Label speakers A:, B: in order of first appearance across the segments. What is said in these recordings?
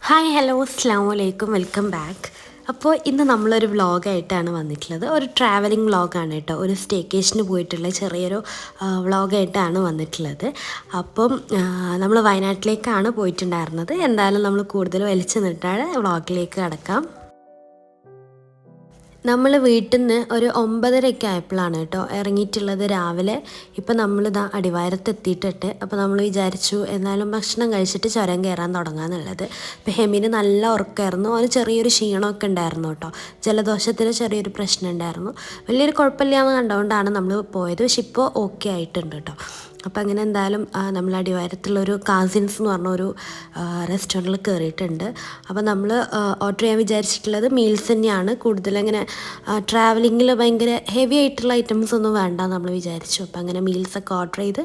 A: Hi hello അസ്സലാമു അലൈക്കും welcome back. അപ്പോൾ ഇന്ന് നമ്മളൊരു വ്ളോഗായിട്ടാണ് വന്നിട്ടുള്ളത്. ഒരു ട്രാവലിംഗ് വ്ളോഗാണ് കേട്ടോ. ഒരു സ്റ്റേക്കേഷന് പോയിട്ടുള്ള ചെറിയൊരു വ്ളോഗായിട്ടാണ് വന്നിട്ടുള്ളത്. അപ്പം നമ്മൾ വയനാട്ടിലേക്കാണ് പോയിട്ടുണ്ടായിരുന്നത്. എന്തായാലും നമ്മൾ കൂടുതൽ വലിച്ചു നിന്നിട്ടാണ് വ്ളോഗിലേക്ക് കടക്കാം. നമ്മൾ വീട്ടിൽ നിന്ന് ഒരു 9:30 ആയപ്പോഴാണ് കേട്ടോ ഇറങ്ങിയിട്ടുള്ളത് രാവിലെ. ഇപ്പം നമ്മളിതാ അടിവാരത്ത് എത്തിയിട്ടിട്ട് അപ്പോൾ നമ്മൾ വിചാരിച്ചു എന്നാലും ഭക്ഷണം കഴിച്ചിട്ട് ചുരം കയറാൻ തുടങ്ങാമെന്നുള്ളത്. ഇപ്പോൾ ഹെമിന് നല്ല ഉറക്കമായിരുന്നു, അവന് ചെറിയൊരു ക്ഷീണമൊക്കെ ഉണ്ടായിരുന്നു കേട്ടോ. ജലദോഷത്തിന് ചെറിയൊരു പ്രശ്നം ഉണ്ടായിരുന്നു. വലിയൊരു കുഴപ്പമില്ലാന്ന് കണ്ടുകൊണ്ടാണ് നമ്മൾ പോയത്. പക്ഷെ ഇപ്പോൾ ഓക്കെ ആയിട്ടുണ്ട് കേട്ടോ. അപ്പോൾ അങ്ങനെ എന്തായാലും നമ്മൾ അടിവാരത്തുള്ളൊരു കാസിൻസ് എന്ന് പറഞ്ഞൊരു റെസ്റ്റോറൻറ്റിൽ കയറിയിട്ടുണ്ട്. അപ്പോൾ നമ്മൾ ഓർഡർ ചെയ്യാൻ വിചാരിച്ചിട്ടുള്ളത് മീൽസ് തന്നെയാണ്. കൂടുതലങ്ങനെ ട്രാവലിങ്ങിൽ ഭയങ്കര ഹെവി ആയിട്ടുള്ള ഐറ്റംസ് ഒന്നും വേണ്ട നമ്മൾ വിചാരിച്ചു. അപ്പോൾ അങ്ങനെ മീൽസൊക്കെ ഓർഡർ ചെയ്ത്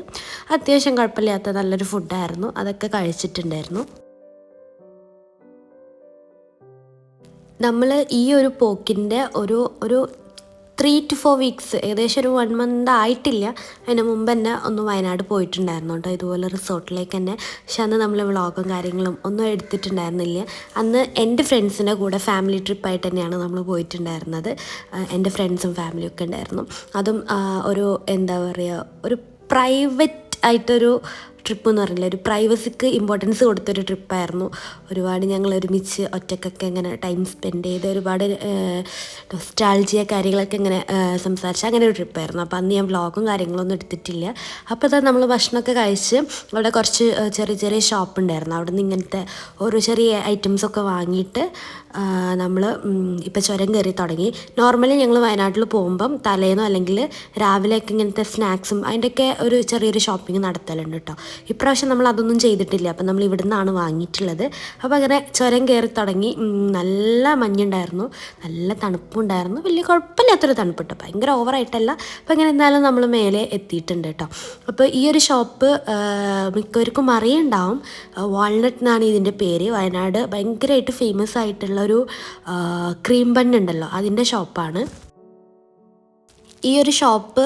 A: അത്യാവശ്യം കുഴപ്പമില്ലാത്ത നല്ലൊരു ഫുഡായിരുന്നു, അതൊക്കെ കഴിച്ചിട്ടുണ്ടായിരുന്നു. നമ്മൾ ഈ ഒരു പോക്കിൻ്റെ ഒരു 3 to 4 വീക്സ്, ഏകദേശം ഒരു 1 month ആയിട്ടില്ല. അതിന് മുമ്പ് തന്നെ ഒന്ന് വയനാട് പോയിട്ടുണ്ടായിരുന്നു കേട്ടോ, ഇതുപോലെ റിസോർട്ടിലേക്ക് തന്നെ. പക്ഷെ അന്ന് നമ്മൾ വ്ളോഗും കാര്യങ്ങളും ഒന്നും എടുത്തിട്ടുണ്ടായിരുന്നില്ല. അന്ന് എൻ്റെ ഫ്രണ്ട്സിൻ്റെ കൂടെ ഫാമിലി ട്രിപ്പായിട്ട് തന്നെയാണ് നമ്മൾ പോയിട്ടുണ്ടായിരുന്നത്. എൻ്റെ ഫ്രണ്ട്സും ഫാമിലിയൊക്കെ ഉണ്ടായിരുന്നു. അതും ഒരു എന്താ പറയുക, ഒരു പ്രൈവറ്റ് ആയിട്ടൊരു ട്രിപ്പ് എന്ന് പറഞ്ഞില്ല, ഒരു പ്രൈവസിക്ക് ഇമ്പോർട്ടൻസ് കൊടുത്തൊരു ട്രിപ്പായിരുന്നു. ഒരുപാട് ഞങ്ങൾ ഒരുമിച്ച് ഒറ്റക്കൊക്കെ ഇങ്ങനെ ടൈം സ്പെൻഡ് ചെയ്ത് ഒരുപാട് നൊസ്റ്റാൾജിയ കാര്യങ്ങളൊക്കെ ഇങ്ങനെ സംസാരിച്ച് അങ്ങനെ ഒരു ട്രിപ്പായിരുന്നു. അപ്പോൾ അന്ന് ഞാൻ വ്ളോഗും കാര്യങ്ങളൊന്നും എടുത്തിട്ടില്ല. അപ്പോൾ ഇതാ നമ്മൾ ഭക്ഷണമൊക്കെ കഴിച്ച് അവിടെ കുറച്ച് ചെറിയ ചെറിയ ഷോപ്പ് ഉണ്ടായിരുന്നു. അവിടെ നിന്ന് ഇങ്ങനത്തെ ഓരോ ചെറിയ ഐറ്റംസൊക്കെ വാങ്ങിയിട്ട് നമ്മൾ ഇപ്പോൾ ചുരം കയറി തുടങ്ങി. നോർമലി ഞങ്ങൾ വയനാട്ടിൽ പോകുമ്പം തലേന്നോ അല്ലെങ്കിൽ രാവിലെയൊക്കെ ഇങ്ങനത്തെ സ്നാക്സും അതിൻ്റെയൊക്കെ ഒരു ചെറിയൊരു ഷോപ്പിംഗ് നടത്തലുണ്ട് കേട്ടോ. ഇപ്രാവശ്യം നമ്മൾ അതൊന്നും ചെയ്തിട്ടില്ല. അപ്പം നമ്മൾ ഇവിടെ നിന്നാണ് വാങ്ങിയിട്ടുള്ളത്. അപ്പോൾ അങ്ങനെ ചുരം കയറി തുടങ്ങി. നല്ല മഞ്ഞുണ്ടായിരുന്നു, നല്ല തണുപ്പുണ്ടായിരുന്നു. വലിയ കുഴപ്പമില്ലാത്തൊരു തണുപ്പ് കേട്ടോ, ഭയങ്കര ഓവറായിട്ടല്ല. അപ്പോൾ അങ്ങനെ എന്തായാലും നമ്മൾ മേലെ എത്തിയിട്ടുണ്ട് കേട്ടോ. അപ്പോൾ ഈ ഒരു ഷോപ്പ് മിക്കവർക്കും അറിയുണ്ടാവും. വാൾനട്ട് എന്നാണ് ഇതിൻ്റെ പേര്. വയനാട് ഭയങ്കരമായിട്ട് ഫേമസ് ആയിട്ടുള്ളൊരു ക്രീം ബൺ ഉണ്ടല്ലോ, അതിൻ്റെ ഷോപ്പാണ് ഈ ഒരു ഷോപ്പ്.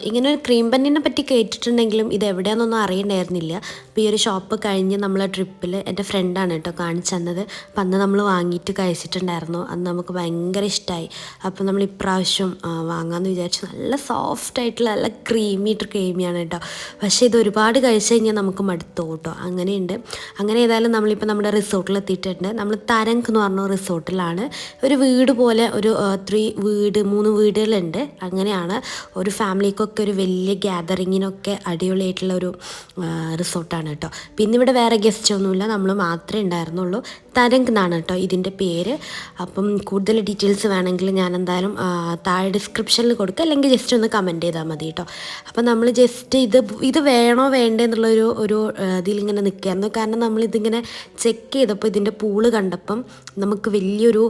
A: ഇങ്ങനെ ഒരു ക്രീം ബന്നിനെ പറ്റി കേട്ടിട്ടുണ്ടെങ്കിലും ഇത് എവിടെയാണെന്നൊന്നും അറിയണ്ടായിരുന്നില്ല. അപ്പോൾ ഈ ഒരു ഷോപ്പ് കഴിഞ്ഞ് നമ്മളെ ട്രിപ്പിൽ എൻ്റെ ഫ്രണ്ടാണ് കേട്ടോ കാണിച്ചു തന്നത്. അപ്പം അന്ന് നമ്മൾ വാങ്ങിയിട്ട് കഴിച്ചിട്ടുണ്ടായിരുന്നു. അന്ന് നമുക്ക് ഭയങ്കര ഇഷ്ടമായി. അപ്പോൾ നമ്മൾ ഇപ്രാവശ്യം വാങ്ങാമെന്ന് വിചാരിച്ചു. നല്ല സോഫ്റ്റ് ആയിട്ടുള്ള നല്ല ക്രീമിയാണ് കേട്ടോ. പക്ഷേ ഇത് ഒരുപാട് കഴിച്ച് കഴിഞ്ഞാൽ നമുക്ക് മടുത്തു കേട്ടോ, അങ്ങനെയുണ്ട്. അങ്ങനെ ഏതായാലും നമ്മളിപ്പോൾ നമ്മുടെ റിസോർട്ടിൽ എത്തിയിട്ടുണ്ട്. നമ്മൾ തരങ്ക് എന്ന് പറഞ്ഞ റിസോർട്ടിലാണ്. ഒരു വീട് പോലെ ഒരു 3 വീടുകളുണ്ട്. അങ്ങനെയാണ് ഒരു ഫാമിലിക്കൊക്കെ ഒരു വലിയ ഗ്യാതറിങ്ങിനൊക്കെ അടിപൊളിയായിട്ടുള്ളൊരു റിസോർട്ടാണ് കേട്ടോ. പിന്നെ ഇവിടെ വേറെ ഗസ്റ്റ് ഒന്നുമില്ല, നമ്മൾ മാത്രമേ ഉണ്ടായിരുന്നുള്ളൂ. തരങ്ക് എന്നാണ് കേട്ടോ ഇതിൻ്റെ പേര്. അപ്പം കൂടുതൽ ഡീറ്റെയിൽസ് വേണമെങ്കിൽ ഞാൻ എന്തായാലും താഴെ ഡിസ്ക്രിപ്ഷനിൽ കൊടുക്കുക, അല്ലെങ്കിൽ ജസ്റ്റ് ഒന്ന് കമൻറ്റ് ചെയ്താൽ മതി കേട്ടോ. അപ്പം നമ്മൾ ജസ്റ്റ് ഇത് വേണോ വേണ്ടേ എന്നുള്ളൊരു ഇതിലിങ്ങനെ നിൽക്കുകയായിരുന്നു. കാരണം നമ്മളിതിങ്ങനെ ചെക്ക് ചെയ്തപ്പോൾ ഇതിൻ്റെ പൂള് കണ്ടപ്പം നമുക്ക് വലിയൊരു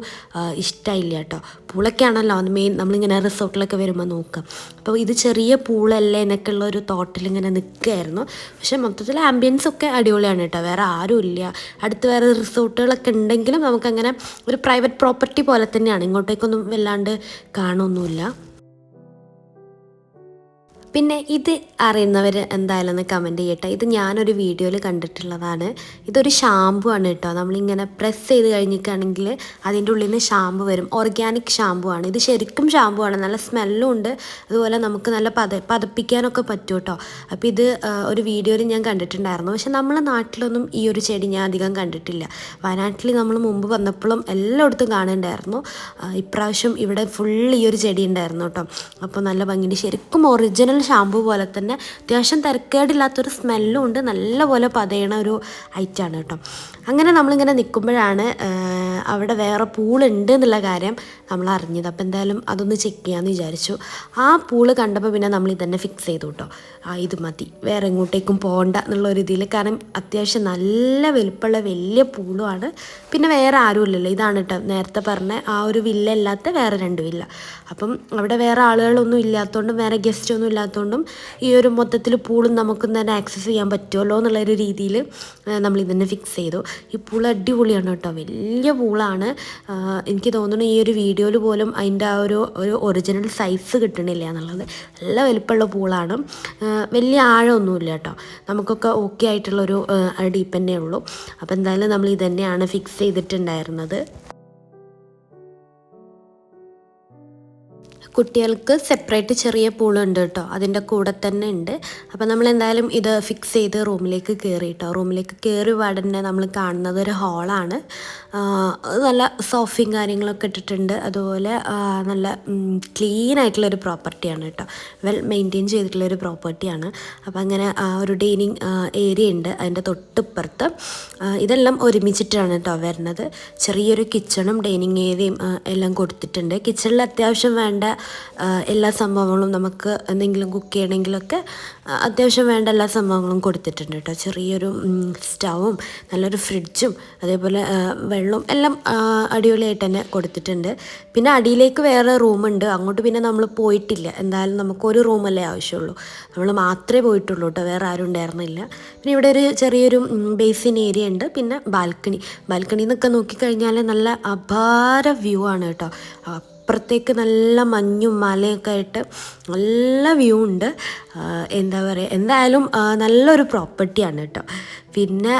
A: ഇഷ്ടമായില്ല കേട്ടോ. പൂളൊക്കെയാണല്ലോ അത് മെയിൻ, നമ്മളിങ്ങനെ റിസോർട്ടിലൊക്കെ വരുമ്പോൾ നോക്കാം. അപ്പോൾ ഇത് ചെറിയ പൂളല്ലേ എന്നൊക്കെ ഉള്ള ഒരു തോട്ടിലിങ്ങനെ നിൽക്കുകയായിരുന്നു. പക്ഷേ മൊത്തത്തിൽ ആംബിയൻസ് ഒക്കെ അടിപൊളിയാണ് കേട്ടോ. വേറെ ആരും ഇല്ല, അടുത്ത് വേറെ റിസോർട്ടുകളൊക്കെ ഉണ്ടെങ്കിലും നമുക്കങ്ങനെ ഒരു പ്രൈവറ്റ് പ്രോപ്പർട്ടി പോലെ തന്നെയാണ്. ഇങ്ങോട്ടേക്കൊന്നും വല്ലാണ്ട് കാണുമൊന്നുമില്ല. പിന്നെ ഇത് അറിയുന്നവർ എന്തായാലും ഒന്ന് കമൻറ്റ് ചെയ്യട്ടെ. ഇത് ഞാനൊരു വീഡിയോയിൽ കണ്ടിട്ടുള്ളതാണ്. ഇതൊരു ഷാമ്പു ആണ് കേട്ടോ. നമ്മളിങ്ങനെ പ്രസ് ചെയ്ത് കഴിഞ്ഞിട്ടാണെങ്കിൽ അതിൻ്റെ ഉള്ളിൽ നിന്ന് ഷാമ്പു വരും. ഓർഗാനിക് ഷാമ്പു ആണ് ഇത്. ശരിക്കും ഷാമ്പു ആണ്, നല്ല സ്മെല്ലും ഉണ്ട്. അതുപോലെ നമുക്ക് നല്ല പതപ്പിക്കാനൊക്കെ പറ്റും കേട്ടോ. അപ്പോൾ ഇത് ഒരു വീഡിയോയിൽ ഞാൻ കണ്ടിട്ടുണ്ടായിരുന്നു. പക്ഷെ നമ്മളെ നാട്ടിലൊന്നും ഈ ഒരു ചെടി ഞാൻ അധികം കണ്ടിട്ടില്ല. വയനാട്ടിൽ നമ്മൾ മുമ്പ് വന്നപ്പോഴും എല്ലായിടത്തും കാണുന്നുണ്ടായിരുന്നു. ഇപ്രാവശ്യം ഇവിടെ ഫുൾ ഈ ഒരു ചെടി ഉണ്ടായിരുന്നു കേട്ടോ. അപ്പോൾ നല്ല ഭംഗിയുണ്ട്. ശരിക്കും ഒറിജിനൽ ഷാമ്പു പോലെ തന്നെ അത്യാവശ്യം തിരക്കേടില്ലാത്തൊരു സ്മെല്ലും ഉണ്ട്. നല്ലപോലെ പതയണ ഒരു ഐറ്റമാണ് കേട്ടോ. അങ്ങനെ നമ്മളിങ്ങനെ നിൽക്കുമ്പോഴാണ് അവിടെ വേറെ പൂളുണ്ട് എന്നുള്ള കാര്യം നമ്മൾ അറിഞ്ഞത്. അപ്പോൾ എന്തായാലും അതൊന്ന് ചെക്ക് ചെയ്യാമെന്ന് വിചാരിച്ചു. ആ പൂള് കണ്ടപ്പോൾ പിന്നെ നമ്മൾ ഇതന്നെ ഫിക്സ് ചെയ്തു കേട്ടോ. ഇത് മതി, വേറെ എങ്ങോട്ടേക്കും പോകണ്ട എന്നുള്ളൊരു ഇതിൽ. കാരണം അത്യാവശ്യം നല്ല വലുപ്പമുള്ള വലിയ പൂളുമാണ്. പിന്നെ വേറെ ആരും ഇല്ലല്ലോ. ഇതാണ് കേട്ടോ നേരത്തെ പറഞ്ഞ ആ ഒരു വില്ല അല്ലാത്ത വേറെ 2 വില്ല. അപ്പം അവിടെ വേറെ ആളുകളൊന്നും ഇല്ലാത്തതുകൊണ്ടും വേറെ ഗസ്റ്റ് ഒന്നും ഇല്ലാത്തതുകൊണ്ടും ഈ ഒരു മൊത്തത്തിൽ പൂളും നമുക്ക് തന്നെ ആക്സസ് ചെയ്യാൻ പറ്റുമല്ലോ എന്നുള്ളൊരു രീതിയിൽ നമ്മൾ ഇതന്നെ ഫിക്സ് ചെയ്തു. ഈ പൂൾ അടിപൊളിയാണ് കേട്ടോ, വലിയ പൂളാണ്. എനിക്ക് തോന്നുന്നു ഈ ഒരു വീഡിയോയിൽ പോലും അതിൻ്റെ ആ ഒരു ഒറിജിനൽ സൈസ് കിട്ടണില്ല എന്നുള്ളത്. നല്ല വലിപ്പമുള്ള പൂളാണ്. വലിയ ആഴമൊന്നുമില്ല കേട്ടോ. നമുക്കൊക്കെ ഓക്കെ ആയിട്ടുള്ളൊരു ഡീപ്പ് തന്നെ ഉള്ളൂ. അപ്പോൾ എന്തായാലും നമ്മൾ ഇത് തന്നെയാണ് ഫിക്സ് ചെയ്തിട്ടുണ്ടായിരുന്നത്. കുട്ടികൾക്ക് സെപ്പറേറ്റ് ചെറിയ പൂളുണ്ട് കേട്ടോ, അതിൻ്റെ കൂടെ തന്നെ ഉണ്ട്. അപ്പോൾ നമ്മൾ എന്തായാലും ഇത് ഫിക്സ് ചെയ്ത് റൂമിലേക്ക് കയറി കേട്ടോ. റൂമിലേക്ക് കയറി പാടന്നെ നമ്മൾ കാണുന്നത് ഒരു ഹാളാണ്. നല്ല സോഫയും കാര്യങ്ങളൊക്കെ ഇട്ടിട്ടുണ്ട്. അതുപോലെ നല്ല ക്ലീൻ ആയിട്ടുള്ളൊരു പ്രോപ്പർട്ടിയാണ് കേട്ടോ. വെൽ മെയിൻറ്റെയിൻ ചെയ്തിട്ടുള്ളൊരു പ്രോപ്പർട്ടിയാണ്. അപ്പോൾ അങ്ങനെ ഒരു ഡൈനിങ് ഏരിയ ഉണ്ട് അതിൻ്റെ തൊട്ടിപ്പുറത്ത്. ഇതെല്ലാം ഒരുമിച്ചിട്ടാണ് കേട്ടോ വരുന്നത്. ചെറിയൊരു കിച്ചണും ഡൈനിങ് ഏരിയയും എല്ലാം കൊടുത്തിട്ടുണ്ട്. കിച്ചണിൽ അത്യാവശ്യം വേണ്ട എല്ലാ സംഭവങ്ങളും, നമുക്ക് എന്തെങ്കിലും കുക്ക് ചെയ്യണമെങ്കിലൊക്കെ അത്യാവശ്യം വേണ്ട എല്ലാ സംഭവങ്ങളും കൊടുത്തിട്ടുണ്ട് കേട്ടോ. ചെറിയൊരു സ്റ്റവും നല്ലൊരു ഫ്രിഡ്ജും അതേപോലെ വെള്ളവും എല്ലാം അടിപൊളിയായിട്ട് തന്നെ കൊടുത്തിട്ടുണ്ട്. പിന്നെ അടിയിലേക്ക് വേറെ റൂമുണ്ട്, അങ്ങോട്ട് പിന്നെ നമ്മൾ പോയിട്ടില്ല. എന്തായാലും നമുക്കൊരു റൂമല്ലേ ആവശ്യമുള്ളൂ, നമ്മൾ മാത്രമേ പോയിട്ടുള്ളൂ കേട്ടോ, വേറെ ആരും ഉണ്ടായിരുന്നില്ല. പിന്നെ ഇവിടെ ഒരു ചെറിയൊരു ബേസിൻ ഏരിയ ഉണ്ട്. പിന്നെ ബാൽക്കണി എന്നൊക്കെ നോക്കിക്കഴിഞ്ഞാൽ നല്ല അപാര വ്യൂ ആണ് കേട്ടോ. അപ്പുറത്തേക്ക് നല്ല മഞ്ഞും മലയൊക്കെ ആയിട്ട് നല്ല വ്യൂ ഉണ്ട്. എന്താ പറയുക, എന്തായാലും നല്ലൊരു പ്രോപ്പർട്ടിയാണ് കേട്ടോ. പിന്നെ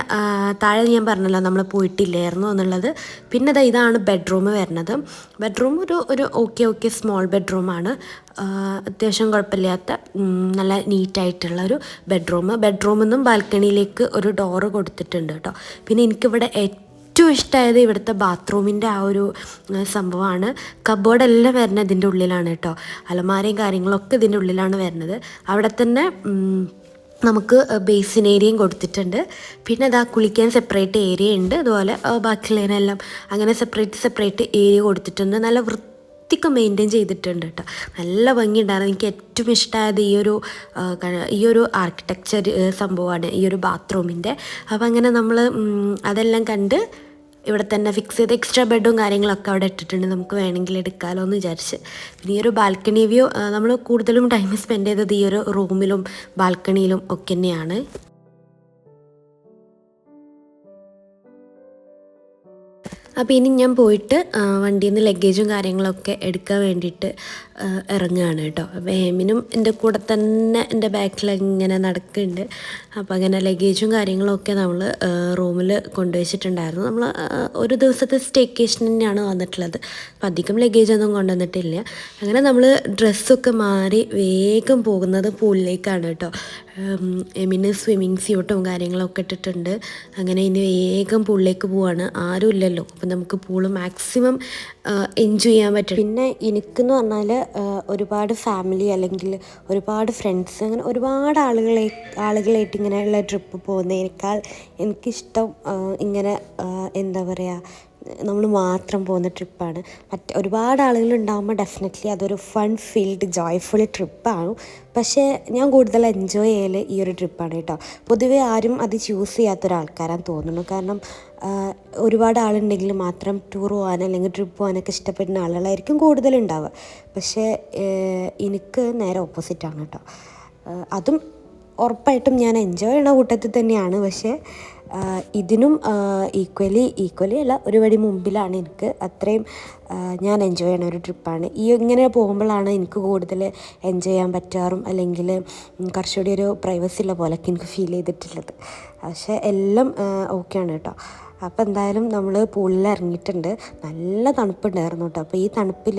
A: താഴെ ഞാൻ പറഞ്ഞല്ലോ നമ്മൾ പോയിട്ടില്ലായിരുന്നു എന്നുള്ളത്. പിന്നെ ഇതാണ് ബെഡ്റൂം വരുന്നത്. ബെഡ്റൂം ഒരു ഓക്കെ സ്മോൾ ബെഡ്റൂമാണ്. അത്യാവശ്യം കുഴപ്പമില്ലാത്ത നല്ല നീറ്റായിട്ടുള്ളൊരു ബെഡ്റൂമിൽ നിന്നും ബാൽക്കണിയിലേക്ക് ഒരു ഡോറ് കൊടുത്തിട്ടുണ്ട് കേട്ടോ. പിന്നെ എനിക്കിവിടെ ഏറ്റവും ഇഷ്ടമായത് ഇവിടുത്തെ ബാത്റൂമിൻ്റെ ആ ഒരു സംഭവമാണ്. കബോർഡെല്ലാം വരുന്നത് ഇതിൻ്റെ ഉള്ളിലാണ് കേട്ടോ. അലമാരയും കാര്യങ്ങളൊക്കെ ഇതിൻ്റെ ഉള്ളിലാണ് വരുന്നത്. അവിടെ തന്നെ നമുക്ക് ബേസിൻ ഏരിയയും കൊടുത്തിട്ടുണ്ട്. പിന്നെ അതാ കുളിക്കാൻ സെപ്പറേറ്റ് ഏരിയ ഉണ്ട്. അതുപോലെ ബാക്കിയുള്ളതിനെല്ലാം അങ്ങനെ സെപ്പറേറ്റ് ഏരിയ കൊടുത്തിട്ടുണ്ട്. നല്ല വൃത്തിക്ക് മെയിൻറ്റെയിൻ ചെയ്തിട്ടുണ്ട് കേട്ടോ. നല്ല ഭംഗിയുണ്ടായിരുന്നു. എനിക്ക് ഏറ്റവും ഇഷ്ടമായത് ഈ ഒരു ആർക്കിടെക്ചർ സംഭവമാണ്, ഈ ഒരു ബാത്റൂമിൻ്റെ. അപ്പോൾ അങ്ങനെ നമ്മൾ അതെല്ലാം കണ്ട് ഇവിടെ തന്നെ ഫിക്സ് ചെയ്ത് എക്സ്ട്രാ ബെഡും കാര്യങ്ങളൊക്കെ അവിടെ ഇട്ടിട്ടുണ്ട്. നമുക്ക് വേണമെങ്കിൽ എടുക്കാമല്ലോ എന്ന് വിചാരിച്ച്. പിന്നെ ഈ ഒരു ബാൽക്കണി വ്യൂ നമ്മൾ കൂടുതലും ടൈം സ്പെൻഡ് ചെയ്തത് ഈ ഒരു റൂമിലും ബാൽക്കണിയിലും ഒക്കെ തന്നെയാണ്. അപ്പോൾ ഇനി ഞാൻ പോയിട്ട് വണ്ടിയിൽ നിന്ന് ലഗേജും കാര്യങ്ങളൊക്കെ എടുക്കാൻ വേണ്ടിയിട്ട് ഇറങ്ങുകയാണ് കേട്ടോ. അപ്പോൾ ഹേമിനും എൻ്റെ കൂടെ തന്നെ എൻ്റെ ബാക്കിൽ ഇങ്ങനെ നടക്കുന്നുണ്ട്. അപ്പോൾ അങ്ങനെ ലഗേജും കാര്യങ്ങളൊക്കെ നമ്മൾ റൂമിൽ കൊണ്ടുവച്ചിട്ടുണ്ടായിരുന്നു. നമ്മൾ ഒരു ദിവസത്തെ സ്റ്റേക്കേഷൻ തന്നെയാണ് വന്നിട്ടുള്ളത്. അപ്പോൾ അധികം ലഗേജൊന്നും കൊണ്ടുവന്നിട്ടില്ല. അങ്ങനെ നമ്മൾ ഡ്രസ്സൊക്കെ മാറി വേഗം പോകുന്നത് പൂളിലേക്കാണ് കേട്ടോ. എമിന് സ്വിമ്മിങ് സ്യൂട്ടും കാര്യങ്ങളൊക്കെ ഇട്ടിട്ടുണ്ട്. അങ്ങനെ ഇനി വേഗം പൂളിലേക്ക് പോവാണ്. ആരും ഇല്ലല്ലോ, അപ്പം നമുക്ക് പൂള് മാക്സിമം എൻജോയ് ചെയ്യാൻ പറ്റും. പിന്നെ എനിക്കെന്ന് പറഞ്ഞാൽ ഒരുപാട് ഫാമിലി അല്ലെങ്കിൽ ഒരുപാട് ഫ്രണ്ട്സ് അങ്ങനെ ഒരുപാട് ആളുകളായിട്ട് ഇങ്ങനെയുള്ള ട്രിപ്പ് പോകുന്നതിനേക്കാൾ എനിക്കിഷ്ടം ഇങ്ങനെ എന്താ പറയുക, നമ്മൾ മാത്രം പോകുന്ന ട്രിപ്പാണ്. ഒരുപാട് ആളുകളുണ്ടാകുമ്പോൾ ഡെഫിനറ്റ്ലി അതൊരു ഫൺ ഫീൽഡ് ജോയ്ഫുൾ ട്രിപ്പാണ്. പക്ഷേ ഞാൻ കൂടുതൽ എൻജോയ് ചെയ്യൽ ഈ ഒരു ട്രിപ്പാണ് കേട്ടോ. പൊതുവേ ആരും അത് ചൂസ് ചെയ്യാത്തൊരാൾക്കാരാന്ന് തോന്നുന്നു. കാരണം ഒരുപാട് ആളുണ്ടെങ്കിൽ മാത്രം ടൂർ പോകാൻ അല്ലെങ്കിൽ ട്രിപ്പ് പോകാനൊക്കെ ഇഷ്ടപ്പെടുന്ന ആളുകളായിരിക്കും കൂടുതലുണ്ടാവുക. പക്ഷേ എനിക്ക് നേരെ ഓപ്പോസിറ്റാണ് കേട്ടോ. അതും ഉറപ്പായിട്ടും ഞാൻ എൻജോയ് ചെയ്യണ കൂട്ടത്തിൽ തന്നെയാണ്. പക്ഷേ ഇതിനും ഈക്വലി അല്ല, ഒരു പടി മുമ്പിലാണ് എനിക്ക്. അത്രയും ഞാൻ എൻജോയ് ചെയ്യണ ഒരു ട്രിപ്പാണ്. ഇങ്ങനെ പോകുമ്പോഴാണ് എനിക്ക് കൂടുതൽ എൻജോയ് ചെയ്യാൻ പറ്റാറും അല്ലെങ്കിൽ കുറച്ചുകൂടി ഒരു പ്രൈവസി ഉള്ള പോലെയൊക്കെ എനിക്ക് ഫീൽ ചെയ്തിട്ടുള്ളത്. പക്ഷേ എല്ലാം ഓക്കെയാണ് കേട്ടോ. അപ്പോൾ എന്തായാലും നമ്മൾ പൂളിൽ ഇറങ്ങിയിട്ടുണ്ട്. നല്ല തണുപ്പുണ്ടായിരുന്നു കേട്ടോ. അപ്പോൾ ഈ തണുപ്പിൽ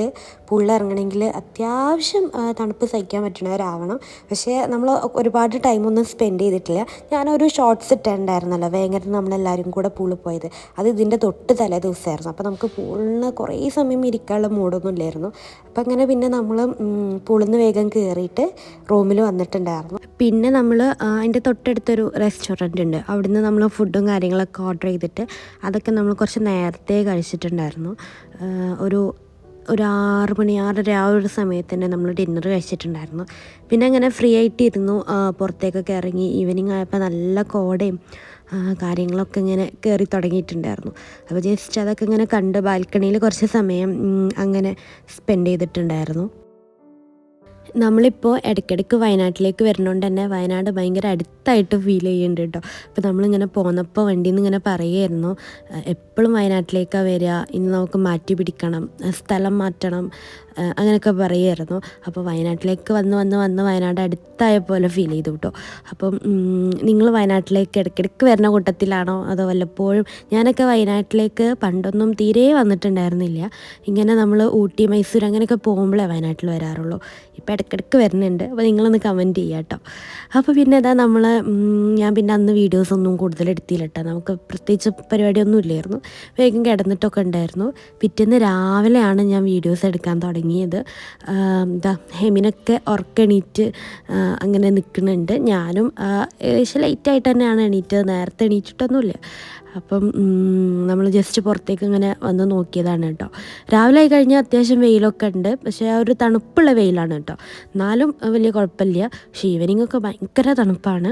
A: പൂളിൽ ഇറങ്ങണമെങ്കിൽ അത്യാവശ്യം തണുപ്പ് സഹിക്കാൻ പറ്റുന്നവരാവണം. പക്ഷേ നമ്മൾ ഒരുപാട് ടൈമൊന്നും സ്പെൻഡ് ചെയ്തിട്ടില്ല. ഞാനൊരു ഷോർട്ട്സ് ഇട്ടിട്ടുണ്ടായിരുന്നല്ലോ വേഗം നമ്മളെല്ലാവരും കൂടെ പൂളിൽ പോയത്. അത് ഇതിൻ്റെ തൊട്ട് തലേ ദിവസമായിരുന്നു. അപ്പോൾ നമുക്ക് പൂളിന് കുറേ സമയം ഇരിക്കാനുള്ള മൂടൊന്നും ഇല്ലായിരുന്നു. അപ്പം അങ്ങനെ പിന്നെ നമ്മൾ പൂളിൽ നിന്ന് വേഗം കയറിയിട്ട് റൂമിൽ വന്നിട്ടുണ്ടായിരുന്നു. പിന്നെ നമ്മൾ അതിൻ്റെ തൊട്ടടുത്തൊരു റെസ്റ്റോറൻറ്റ് ഉണ്ട്. അവിടുന്ന് നമ്മൾ ഫുഡും കാര്യങ്ങളൊക്കെ ഓർഡർ ചെയ്തിട്ട് അതൊക്കെ നമ്മൾ കുറച്ച് നേരത്തെ കഴിച്ചിട്ടുണ്ടായിരുന്നു. ഒരു 6 മണി 6:30 ആ ഒരു സമയത്ത് തന്നെ നമ്മൾ ഡിന്നർ കഴിച്ചിട്ടുണ്ടായിരുന്നു. പിന്നെ അങ്ങനെ ഫ്രീ ആയിട്ടിരുന്നു. പുറത്തേക്കൊക്കെ ഇറങ്ങി ഈവനിങ് ആയപ്പോൾ നല്ല കോടയും കാര്യങ്ങളൊക്കെ ഇങ്ങനെ കയറി തുടങ്ങിയിട്ടുണ്ടായിരുന്നു. അപ്പോൾ ജസ്റ്റ് അതൊക്കെ ഇങ്ങനെ കണ്ട് ബാൽക്കണിയിൽ കുറച്ച് സമയം അങ്ങനെ സ്പെൻഡ് ചെയ്തിട്ടുണ്ടായിരുന്നു. നമ്മളിപ്പോൾ ഇടയ്ക്കിടയ്ക്ക് വയനാട്ടിലേക്ക് വരുന്നതുകൊണ്ട് തന്നെ വയനാട് ഭയങ്കര അടുത്തായിട്ട് ഫീൽ ചെയ്യുന്നുണ്ട് കേട്ടോ. അപ്പോൾ നമ്മളിങ്ങനെ പോന്നപ്പോൾ വണ്ടിയിൽ നിന്ന് ഇങ്ങനെ പറയുമായിരുന്നു, എപ്പോഴും വയനാട്ടിലേക്കാണ് വരിക, ഇനി നമുക്ക് മാറ്റി പിടിക്കണം, സ്ഥലം മാറ്റണം, അങ്ങനെയൊക്കെ പറയുമായിരുന്നു. അപ്പോൾ വയനാട്ടിലേക്ക് വന്ന് വയനാട് അടുത്തായ പോലെ ഫീൽ ചെയ്തു കേട്ടോ. അപ്പം നിങ്ങൾ വയനാട്ടിലേക്ക് ഇടയ്ക്കിടയ്ക്ക് വരുന്ന കൂട്ടത്തിലാണോ അതോ വല്ലപ്പോഴും? ഞാനൊക്കെ വയനാട്ടിലേക്ക് പണ്ടൊന്നും തീരെ വന്നിട്ടുണ്ടായിരുന്നില്ല. ഇങ്ങനെ നമ്മൾ ഊട്ടി മൈസൂർ അങ്ങനെയൊക്കെ പോകുമ്പോഴേ വയനാട്ടിൽ വരാറുള്ളൂ. ഇപ്പം ഇടയ്ക്കിടയ്ക്ക് വരുന്നുണ്ട്. അപ്പോൾ നിങ്ങളൊന്ന് കമൻറ്റ് ചെയ്യുക കേട്ടോ. അപ്പോൾ പിന്നെ ഞാൻ പിന്നെ അന്ന് വീഡിയോസൊന്നും കൂടുതൽ എടുത്തില്ല കേട്ടോ. നമുക്ക് പ്രത്യേകിച്ച് പരിപാടിയൊന്നും ഇല്ലായിരുന്നു. വേഗം കിടന്നിട്ടൊക്കെ ഉണ്ടായിരുന്നു. പിറ്റേന്ന് രാവിലെയാണ് ഞാൻ വീഡിയോസ് എടുക്കാൻ തുടങ്ങിയത്. ഹെമിനൊക്കെ ഉറക്കെണീറ്റ് അങ്ങനെ നിൽക്കുന്നുണ്ട്. ഞാനും ഏകദേശം ലേറ്റായിട്ട് തന്നെയാണ് എണീറ്റത്, നേരത്തെ എണീറ്റിട്ടൊന്നുമില്ല. അപ്പം നമ്മൾ ജസ്റ്റ് പുറത്തേക്ക് ഇങ്ങനെ വന്ന് നോക്കിയതാണ് കേട്ടോ. രാവിലെ ആയി കഴിഞ്ഞാൽ അത്യാവശ്യം വെയിലൊക്കെ ഉണ്ട്, പക്ഷേ ആ ഒരു തണുപ്പുള്ള വെയിലാണ് കേട്ടോ. എന്നാലും വലിയ കുഴപ്പമില്ല. പക്ഷേ ഈവനിങ്ങൊക്കെ ഭയങ്കര തണുപ്പാണ്.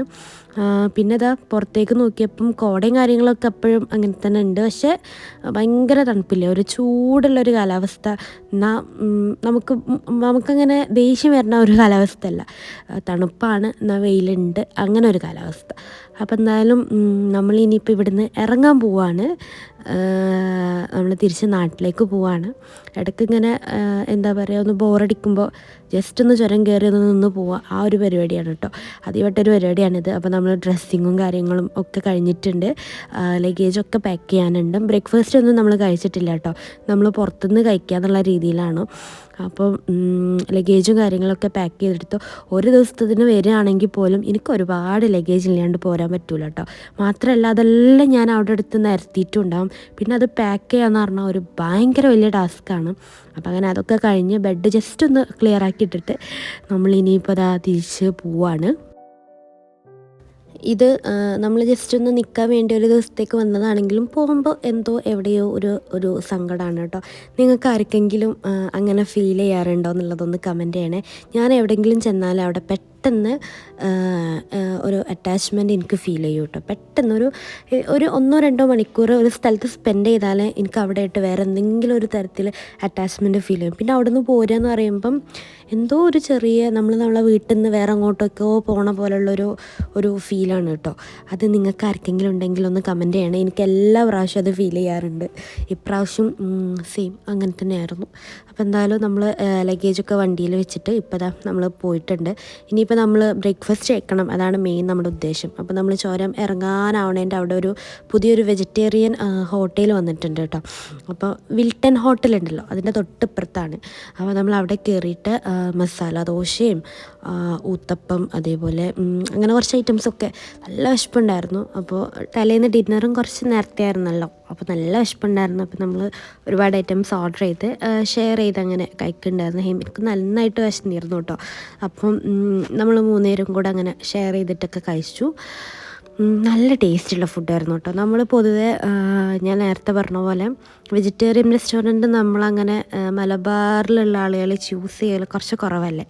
A: പിന്നെ പുറത്തേക്ക് നോക്കിയപ്പം കോടയും കാര്യങ്ങളൊക്കെ എപ്പോഴും അങ്ങനെ തന്നെ ഉണ്ട്, പക്ഷേ ഭയങ്കര തണുപ്പില്ല, ഒരു ചൂടുള്ളൊരു കാലാവസ്ഥ. എന്നാൽ നമുക്കങ്ങനെ ദേഷ്യം വരുന്ന ഒരു കാലാവസ്ഥ അല്ല, തണുപ്പാണ് എന്നാൽ വെയിലുണ്ട്, അങ്ങനെ ഒരു കാലാവസ്ഥ. അപ്പം എന്തായാലും നമ്മളിനിയിപ്പോൾ ഇവിടുന്ന് ഇറങ്ങാൻ പോവാണ്. നമ്മൾ തിരിച്ച് നാട്ടിലേക്ക് പോവാണ്. ഇടയ്ക്ക് ഇങ്ങനെ എന്താ പറയുക, ഒന്ന് ബോറടിക്കുമ്പോൾ ജസ്റ്റ് ഒന്ന് ചുരം കയറി ഒന്ന് നിന്ന് പോവുക, ആ ഒരു പരിപാടിയാണ് കേട്ടോ. ആദ്യമായിട്ടൊരു പരിപാടിയാണിത്. അപ്പോൾ നമ്മൾ ഡ്രസ്സിങ്ങും കാര്യങ്ങളും ഒക്കെ കഴിഞ്ഞിട്ടുണ്ട്. ലഗേജൊക്കെ പാക്ക് ചെയ്യാനുണ്ട്. ബ്രേക്ക്ഫാസ്റ്റ് ഒന്നും നമ്മൾ കഴിച്ചിട്ടില്ല കേട്ടോ. നമ്മൾ പുറത്തുനിന്ന് കഴിക്കുക എന്നുള്ള രീതിയിലാണ്. അപ്പം ലഗേജും കാര്യങ്ങളൊക്കെ പാക്ക് ചെയ്തെടുത്തു. ഒരു ദിവസത്തിന് വരികയാണെങ്കിൽ പോലും എനിക്ക് ഒരുപാട് ലഗേജ് ഇല്ലാണ്ട് പോരാൻ പറ്റില്ല കേട്ടോ. മാത്രമല്ല അതെല്ലാം ഞാൻ അവിടെ അടുത്ത് നിരത്തിയിട്ടും ഉണ്ടാവും. പിന്നെ അത് പാക്ക് ചെയ്യാന്ന് പറഞ്ഞാൽ ഒരു ഭയങ്കര വലിയ ടാസ്ക്കാണ്. അപ്പം അങ്ങനെ അതൊക്കെ കഴിഞ്ഞ് ബെഡ് ജസ്റ്റ് ഒന്ന് ക്ലിയർ ആക്കിയിട്ടിട്ട് നമ്മൾ ഇനിയിപ്പോൾ തിരിച്ച് പോവാണ്. ഇത് നമ്മൾ ജസ്റ്റ് ഒന്ന് നിൽക്കാൻ വേണ്ടി ഒരു ദിവസത്തേക്ക് വന്നതാണെങ്കിലും പോകുമ്പോൾ എന്തോ എവിടെയോ ഒരു സങ്കടമാണ് കേട്ടോ. നിങ്ങൾക്ക് ആർക്കെങ്കിലും അങ്ങനെ ഫീൽ ചെയ്യാറുണ്ടോ എന്നുള്ളതൊന്ന് കമൻറ്റ് ചെയ്യണേ. ഞാൻ എവിടെയെങ്കിലും ചെന്നാൽ അവിടെ പെട്ടെന്ന് ഒരു അറ്റാച്ച്മെൻറ്റ് എനിക്ക് ഫീൽ ചെയ്യും കേട്ടോ. പെട്ടെന്ന് ഒരു 1-2 മണിക്കൂർ ഒരു സ്ഥലത്ത് സ്പെൻഡ് ചെയ്താൽ എനിക്ക് അവിടെ ആയിട്ട് വേറെ എന്തെങ്കിലും ഒരു തരത്തിൽ അറ്റാച്ച്മെൻറ്റ് ഫീൽ ചെയ്യും. പിന്നെ അവിടെ നിന്ന് പോരുക എന്ന് പറയുമ്പം എന്തോ ഒരു ചെറിയ നമ്മളെ വീട്ടിൽ നിന്ന് വേറെ അങ്ങോട്ടൊക്കെയോ പോണ പോലുള്ളൊരു ഫീലാണ് കേട്ടോ. അത് നിങ്ങൾക്ക് ആർക്കെങ്കിലും ഉണ്ടെങ്കിൽ ഒന്ന് കമൻറ്റ് ചെയ്യണേ. എനിക്ക് എല്ലാ പ്രാവശ്യം അത് ഫീൽ ചെയ്യാറുണ്ട്. ഇപ്രാവശ്യം സെയിം അങ്ങനെ തന്നെയായിരുന്നു. അപ്പോൾ എന്തായാലും നമ്മൾ ലഗേജൊക്കെ വണ്ടിയിൽ വെച്ചിട്ട് ഇപ്പോൾ നമ്മൾ പോയിട്ടുണ്ട്. ഇനിയിപ്പോൾ നമ്മൾ ബ്രേക്ക്ഫാസ്റ്റ് കഴിക്കണം, അതാണ് മെയിൻ നമ്മുടെ ഉദ്ദേശം. അപ്പോൾ നമ്മൾ ചുരം ഇറങ്ങാനാവണേൻ്റെ അവിടെ ഒരു പുതിയൊരു വെജിറ്റേറിയൻ ഹോട്ടൽ വന്നിട്ടുണ്ട് കേട്ടോ. അപ്പോൾ വിൽട്ടൺ ഹോട്ടലുണ്ടല്ലോ, അതിൻ്റെ തൊട്ടിപ്പുറത്താണ്. അപ്പോൾ നമ്മൾ അവിടെ കയറിയിട്ട് മസാല ദോശയും ഊത്തപ്പം അതേപോലെ അങ്ങനെ കുറച്ച് ഐറ്റംസൊക്കെ, നല്ല വിശപ്പുണ്ടായിരുന്നു. അപ്പോൾ തലേന്ന് ഡിന്നറും കുറച്ച് നേരത്തെ ആയിരുന്നല്ലോ, അപ്പോൾ നല്ല വിശപ്പുണ്ടായിരുന്നു. അപ്പോൾ നമ്മൾ ഒരുപാട് ഐറ്റംസ് ഓർഡർ ചെയ്ത് ഷെയർ ചെയ്ത് അങ്ങനെ കഴിക്കുന്നുണ്ടായിരുന്നു. എനിക്ക് നന്നായിട്ട് വിശന്നിരുന്നു കേട്ടോ. അപ്പം നമ്മൾ 3 പേരും കൂടെ അങ്ങനെ ഷെയർ ചെയ്തിട്ടൊക്കെ കഴിച്ചു. നല്ല ടേസ്റ്റുള്ള ഫുഡായിരുന്നു കേട്ടോ. നമ്മൾ പൊതുവെ ഞാൻ നേരത്തെ പറഞ്ഞ പോലെ വെജിറ്റേറിയൻ റെസ്റ്റോറൻറ്റ് നമ്മളങ്ങനെ മലബാറിലുള്ള ആളുകൾ ചൂസ് ചെയ്യൽ കുറച്ച് കുറവല്ലേ.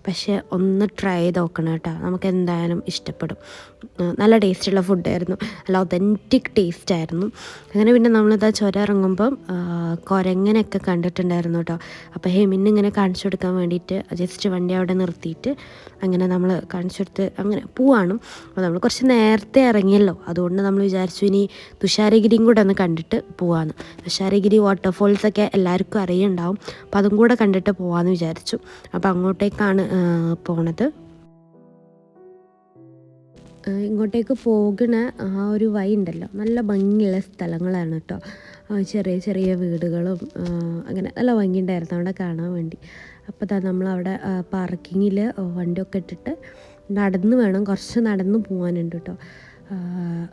A: പക്ഷേ ഒന്ന് ട്രൈ ചെയ്ത് നോക്കണം കേട്ടോ, നമുക്ക് എന്തായാലും ഇഷ്ടപ്പെടും. നല്ല ടേസ്റ്റുള്ള ഫുഡായിരുന്നു, നല്ല ഒതൻറ്റിക് ടേസ്റ്റായിരുന്നു. അങ്ങനെ പിന്നെ നമ്മളിതാ ചുരം ഇറങ്ങുമ്പം കുരങ്ങനൊക്കെ കണ്ടിട്ടുണ്ടായിരുന്നു കേട്ടോ. അപ്പോൾ ഹെമിന് ഇങ്ങനെ കാണിച്ചു കൊടുക്കാൻ വേണ്ടിയിട്ട് ജസ്റ്റ് വണ്ടി അവിടെ നിർത്തിയിട്ട് അങ്ങനെ നമ്മൾ കാണിച്ചു കൊടുത്ത് അങ്ങനെ പോവാണ്. അപ്പോൾ നമ്മൾ കുറച്ച് നേരത്തെ ഇറങ്ങിയല്ലോ, അതുകൊണ്ട് നമ്മൾ വിചാരിച്ചു ഇനി തുഷാരഗിരിയും കൂടെ ഒന്ന് കണ്ടിട്ട് പോവാന്ന്. തുഷാരഗിരി വാട്ടർഫോൾസൊക്കെ എല്ലാവർക്കും അറിയുണ്ടാവും, അപ്പോൾ അതും കൂടെ കണ്ടിട്ട് പോവാമെന്ന് വിചാരിച്ചു. അപ്പോൾ അങ്ങോട്ടേക്കാണ് പോണത്. ഇങ്ങോട്ടേക്ക് പോകുന്ന ആ ഒരു വഴി ഉണ്ടല്ലോ, നല്ല ഭംഗിയുള്ള സ്ഥലങ്ങളാണ് കേട്ടോ. ചെറിയ ചെറിയ വീടുകളും അങ്ങനെ നല്ല ഭംഗിയുണ്ടായിരുന്നു അവിടെ കാണാൻ വേണ്ടി. അപ്പോൾ നമ്മളവിടെ പാർക്കിങ്ങിൽ വണ്ടിയൊക്കെ ഇട്ടിട്ട് കുറച്ച് നടന്ന് പോകാനുണ്ട് കേട്ടോ.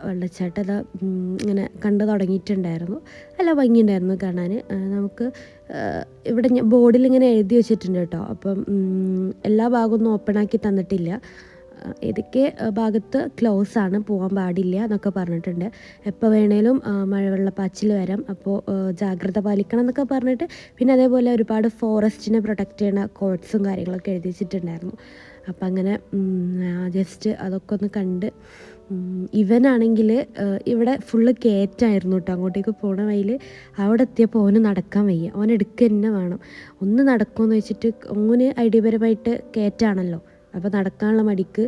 A: വെള്ളച്ചാട്ടം ഇങ്ങനെ കണ്ടു തുടങ്ങിയിട്ടുണ്ടായിരുന്നു. നല്ല ഭംഗിയുണ്ടായിരുന്നു കാണാൻ. നമുക്ക് ഇവിടെ ബോർഡിൽ ഇങ്ങനെ എഴുതി വെച്ചിട്ടുണ്ട് കേട്ടോ. അപ്പം എല്ലാ ഭാഗമൊന്നും ഓപ്പണാക്കി തന്നിട്ടില്ല, ഏതൊക്കെ ഭാഗത്ത് ക്ലോസ് ആണ്, പോകാൻ പാടില്ല എന്നൊക്കെ പറഞ്ഞിട്ടുണ്ട്. എപ്പോൾ വേണേലും മഴവെള്ളപ്പാച്ചിൽ വരാം, അപ്പോൾ ജാഗ്രത പാലിക്കണം എന്നൊക്കെ പറഞ്ഞിട്ട് പിന്നെ അതേപോലെ ഒരുപാട് ഫോറസ്റ്റിനെ പ്രൊട്ടക്റ്റ് ചെയ്യുന്ന കോഡ്സും കാര്യങ്ങളൊക്കെ എഴുതി വെച്ചിട്ടുണ്ടായിരുന്നു. അപ്പം അങ്ങനെ ജസ്റ്റ് അതൊക്കെ ഒന്ന് കണ്ട് ഇവനാണെങ്കിൽ ഇവിടെ ഫുള്ള് കയറ്റായിരുന്നു കേട്ടോ. അങ്ങോട്ടേക്ക് പോണ വഴിയിൽ അവിടെ എത്തിയപ്പോൾ ഓന് നടക്കാൻ വയ്യ, ഓൻ എടുക്കുക തന്നെ വേണം. ഒന്ന് നടക്കുമെന്ന് വെച്ചിട്ട് ഓന് ഐഡിയപരമായിട്ട് കയറ്റാണല്ലോ, അപ്പോൾ നടക്കാനുള്ള മടിക്ക്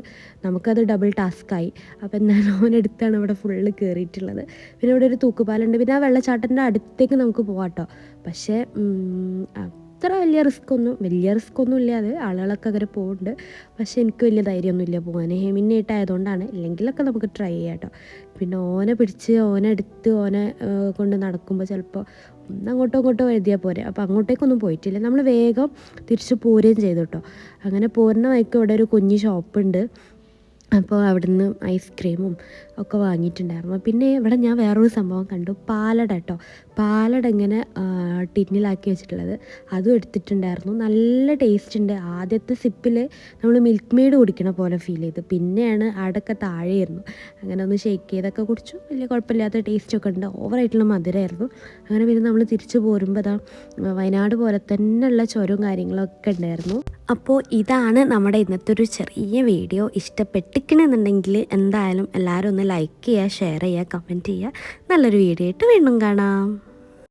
A: നമുക്കത് ഡബിൾ ടാസ്ക്കായി. അപ്പോൾ എന്നാലും ഓനെടുത്താണ് ഇവിടെ ഫുള്ള് കയറിയിട്ടുള്ളത്. പിന്നെ ഇവിടെ ഒരു തൂക്കുപാലുണ്ട്. പിന്നെ ആ വെള്ളച്ചാട്ടൻ്റെ അടുത്തേക്ക് നമുക്ക് പോകാം കേട്ടോ. പക്ഷേ അത്ര വലിയ റിസ്ക്കൊന്നും ഇല്ല. അത് ആളുകളൊക്കെ അങ്ങനെ പോകുന്നുണ്ട്. പക്ഷേ എനിക്ക് വലിയ ധൈര്യമൊന്നുമില്ല പോകാൻ, ഹെമിനായിട്ടായതുകൊണ്ടാണ്. ഇല്ലെങ്കിലൊക്കെ നമുക്ക് ട്രൈ ചെയ്യാം കേട്ടോ. പിന്നെ ഓനെ പിടിച്ച് ഓനെ എടുത്ത് ഓനെ കൊണ്ട് നടക്കുമ്പോൾ ചിലപ്പോൾ അങ്ങോട്ടോ ഇങ്ങോട്ടോ എഴുതിയാൽ പോരെ. അപ്പോൾ അങ്ങോട്ടേക്കൊന്നും പോയിട്ടില്ല. നമ്മൾ വേഗം തിരിച്ച് പോരുകയും ചെയ്തു കേട്ടോ. അങ്ങനെ പോരുന്ന വഴിക്ക് ഇവിടെ ഒരു കുഞ്ഞ് ഷോപ്പുണ്ട്. അപ്പോൾ അവിടുന്ന് ഐസ്ക്രീമും ഒക്കെ വാങ്ങിയിട്ടുണ്ടായിരുന്നു. പിന്നെ ഇവിടെ ഞാൻ വേറൊരു സംഭവം കണ്ടു, പാലട കേട്ടോ. പാലട ഇങ്ങനെ ടിന്നിലാക്കി വെച്ചിട്ടുള്ളത്, അതും എടുത്തിട്ടുണ്ടായിരുന്നു. നല്ല ടേസ്റ്റ് ഉണ്ട്. ആദ്യത്തെ സിപ്പിൽ നമ്മൾ മിൽക്ക് മെയ്ഡ് കുടിക്കണ പോലെ ഫീൽ ചെയ്തു. പിന്നെയാണ് അവിടെയൊക്കെ താഴെയായിരുന്നു. അങ്ങനെ ഒന്ന് ഷേക്ക് ചെയ്തൊക്കെ കുടിച്ചു. വലിയ കുഴപ്പമില്ലാത്ത ടേസ്റ്റൊക്കെ ഉണ്ട്. ഓവറായിട്ടുള്ള മധുരമായിരുന്നു. അങ്ങനെ പിന്നെ നമ്മൾ തിരിച്ചു പോരുമ്പോൾ വയനാട് പോലെ തന്നെയുള്ള ചുരവും കാര്യങ്ങളൊക്കെ ഉണ്ടായിരുന്നു. അപ്പോൾ ഇതാണ് നമ്മുടെ ഇന്നത്തെ ഒരു ചെറിയ വീഡിയോ. ഇഷ്ടപ്പെട്ടിക്കണമെന്നുണ്ടെങ്കിൽ എന്തായാലും എല്ലാവരും ഒന്ന് ലൈക്ക് ചെയ്യുക, ഷെയർ ചെയ്യുക, കമൻറ്റ് ചെയ്യുക. നല്ലൊരു വീഡിയോ ആയിട്ട് വീണ്ടും കാണാം.